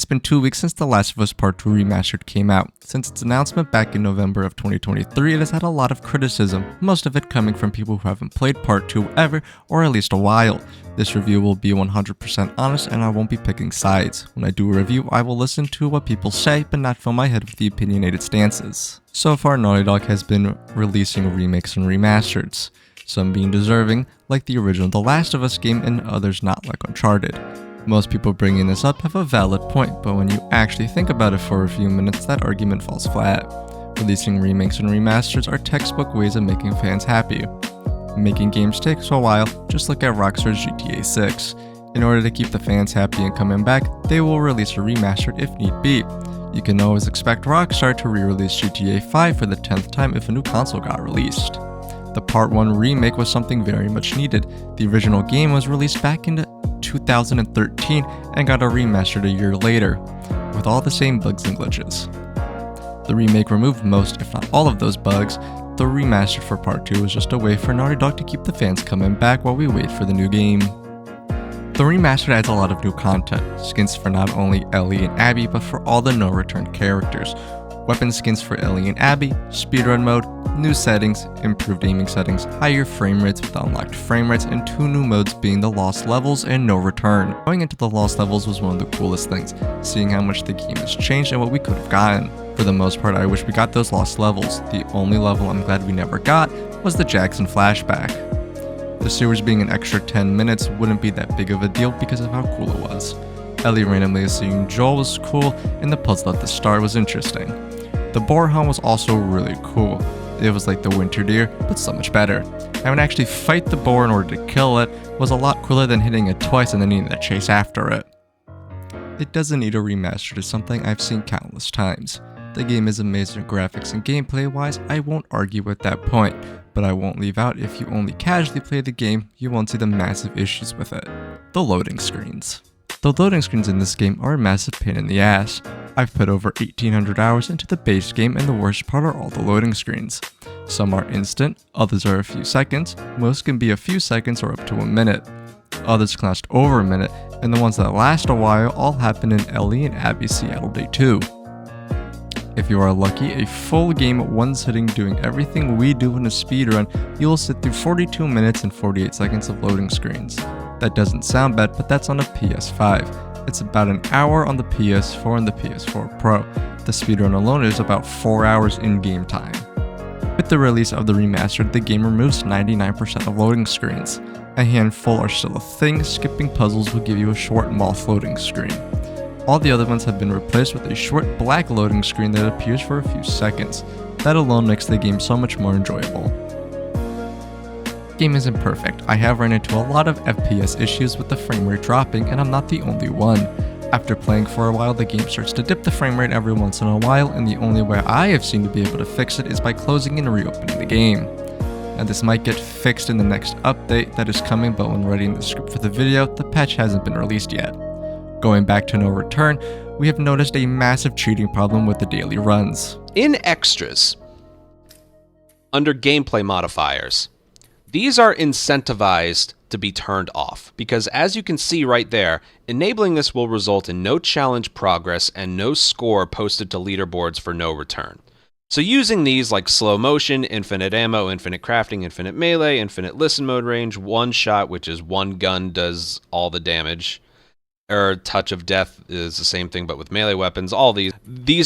It's been 2 weeks since The Last of Us Part 2 Remastered came out. Since its announcement back in November of 2023, it has had a lot of criticism, most of it coming from people who haven't played Part 2 ever, or at least a while. This review will be 100% honest and I won't be picking sides. When I do a review, I will listen to what people say, but not fill my head with the opinionated stances. So far, Naughty Dog has been releasing remakes and remasters, some being deserving, like the original The Last of Us game, and others not, like Uncharted. Most people bringing this up have a valid point, but when you actually think about it for a few minutes, that argument falls flat. Releasing remakes and remasters are textbook ways of making fans happy. Making games takes a while, just look at Rockstar's GTA 6. In order to keep the fans happy and coming back, they will release a remaster if need be. You can always expect Rockstar to re-release GTA 5 for the 10th time if a new console got released. The Part 1 remake was something very much needed. The original game was released back in 2013 and got a remastered a year later, with all the same bugs and glitches. The remake removed most, if not all of those bugs. The remaster for Part 2 was just a way for Naughty Dog to keep the fans coming back while we wait for the new game. The remastered adds a lot of new content, skins for not only Ellie and Abby, but for all the no-return characters. Weapon skins for Ellie and Abby, speedrun mode, new settings, improved aiming settings, higher frame rates with unlocked frame rates, and 2 new modes being the Lost Levels and No Return. Going into the Lost Levels was one of the coolest things, seeing how much the game has changed and what we could have gotten. For the most part, I wish we got those Lost Levels. The only level I'm glad we never got was the Jackson flashback. The sewers being an extra 10 minutes wouldn't be that big of a deal because of how cool it was. Ellie randomly seeing Joel was cool, and the puzzle at the start was interesting. The boar hunt was also really cool. It was like the winter deer, but so much better. Having to actually fight the boar in order to kill it was a lot cooler than hitting it twice and then needing to chase after it. It doesn't need a remaster to something I've seen countless times. The game is amazing graphics and gameplay wise, I won't argue with that point, but I won't leave out if you only casually play the game, you won't see the massive issues with it. The loading screens. The loading screens in this game are a massive pain in the ass. I've put over 1800 hours into the base game and the worst part are all the loading screens. Some are instant, others are a few seconds, most can be a few seconds or up to a minute. Others can last over a minute, and the ones that last a while all happen in Ellie and Abby's Seattle Day 2. If you are lucky, a full game at one sitting doing everything we do in a speedrun, you will sit through 42 minutes and 48 seconds of loading screens. That doesn't sound bad, but that's on a PS5. It's about an hour on the PS4 and the PS4 Pro. The speedrun alone is about 4 hours in-game time. With the release of the remastered, the game removes 99% of loading screens. A handful are still a thing, skipping puzzles will give you a short moth loading screen. All the other ones have been replaced with a short black loading screen that appears for a few seconds. That alone makes the game so much more enjoyable. The game isn't perfect. I have run into a lot of FPS issues with the frame rate dropping, and I'm not the only one. After playing for a while, the game starts to dip the frame rate every once in a while, and the only way I have seen to be able to fix it is by closing and reopening the game. Now this might get fixed in the next update that is coming, but when writing the script for the video, the patch hasn't been released yet. Going back to No Return, we have noticed a massive cheating problem with the daily runs. In extras, under gameplay modifiers, these are incentivized to be turned off, because as you can see right there, enabling this will result in no challenge progress and no score posted to leaderboards for No Return. So using these like slow motion, infinite ammo, infinite crafting, infinite melee, infinite listen mode range, one shot, which is one gun does all the damage, or touch of death is the same thing but with melee weapons, all these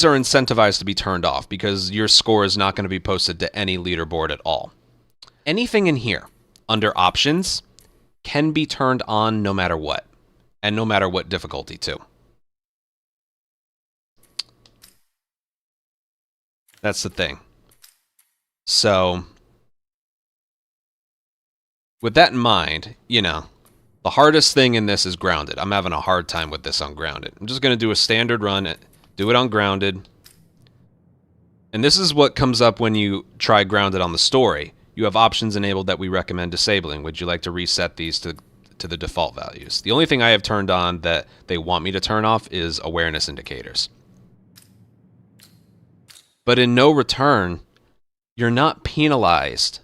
are incentivized to be turned off because your score is not going to be posted to any leaderboard at all. Anything in here, under options, can be turned on no matter what, and no matter what difficulty too. That's the thing. So, with that in mind, you know, the hardest thing in this is grounded. I'm having a hard time with this on grounded. I'm just going to do a standard run, do it on grounded. And this is what comes up when you try grounded on the story. You have options enabled that we recommend disabling. Would you like to reset these to the default values? The only thing I have turned on that they want me to turn off is awareness indicators. But in No Return, you're not penalized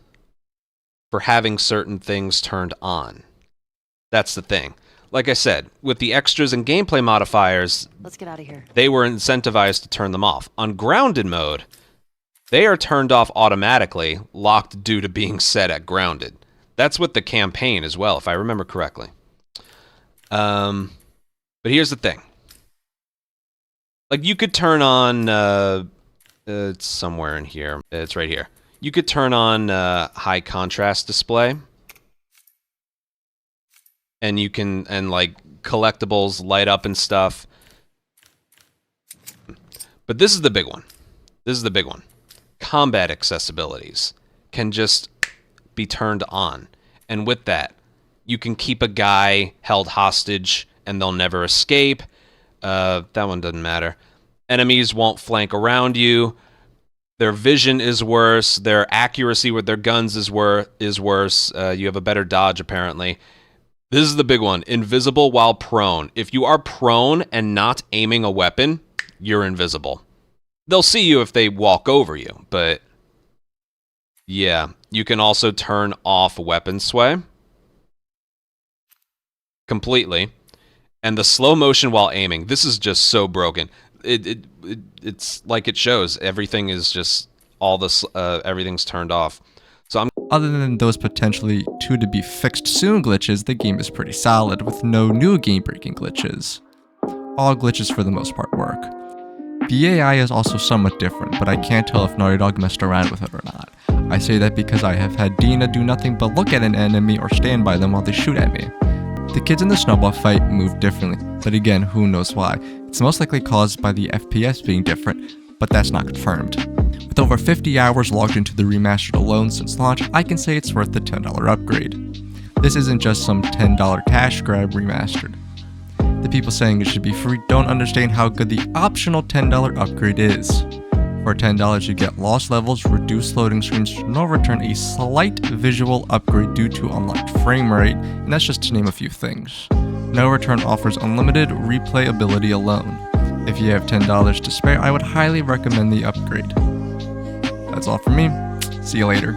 for having certain things turned on. That's the thing. like I said, with the extras and gameplay modifiers, Let's get out of here. they were incentivized to turn them off. On grounded mode, they are turned off automatically, locked due to being set at grounded. That's with the campaign as well, if I remember correctly. But here's the thing. Like, you could turn on, it's somewhere in here. It's right here. You could turn on high contrast display. And you can, and like, collectibles light up and stuff. But this is the big one. This is the big one. Combat accessibilities can just be turned on. And with that, you can keep a guy held hostage and they'll never escape. That one doesn't matter. Enemies won't flank around you. Their vision is worse. Their accuracy with their guns is worse. You have a better dodge, apparently. This is the big one. Invisible while prone. If you are prone and not aiming a weapon, you're invisible. They'll see you if they walk over you, but yeah. You can also turn off weapon sway completely. And the slow motion while aiming, this is just so broken. It's like it shows. Everything is just, everything's turned off. So Other than those potentially to be fixed soon glitches, the game is pretty solid, with no new game-breaking glitches. All glitches for the most part work. The AI is also somewhat different, but I can't tell if Naughty Dog messed around with it or not. I say that because I have had Dina do nothing but look at an enemy or stand by them while they shoot at me. The kids in the snowball fight move differently, but again, who knows why. It's most likely caused by the FPS being different, but that's not confirmed. With over 50 hours logged into the Remastered alone since launch, I can say it's worth the $10 upgrade. This isn't just some $10 cash grab Remastered. The people saying it should be free don't understand how good the optional $10 upgrade is. For $10 you get lost levels, reduced loading screens, no return, a slight visual upgrade due to unlocked frame rate, and that's just to name a few things. No return offers unlimited replayability alone. If you have $10 to spare, I would highly recommend the upgrade. That's all from me. See you later.